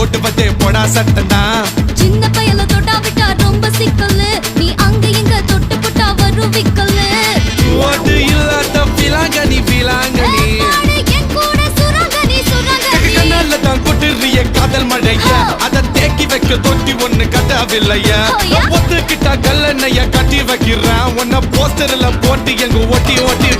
ஓட்டுவதே போடா சட்டனா சின்ன பயல தொட்டா விட்டா ரொம்ப சிக்கல் நீ அங்க இங்க தொட்டு போட்டா வரும் விக்கல் ஓட்டு இல்லாத பிலாங்கனி பிலாங்கனி என் கூட சுரங்கனி சுரங்கனி கண்ணால தான் கொட்டுறிய காதல் மழையா அத தேக்கி வைக்க தொட்டி ஒண்ணு கட்டாவில்லையா ஒத்துக்கிட்டா கல்லெண்ணைய கட்டி வைக்கிறான் உன்ன போஸ்டர்ல போட்டு எங்க ஒட்டி ஒட்டி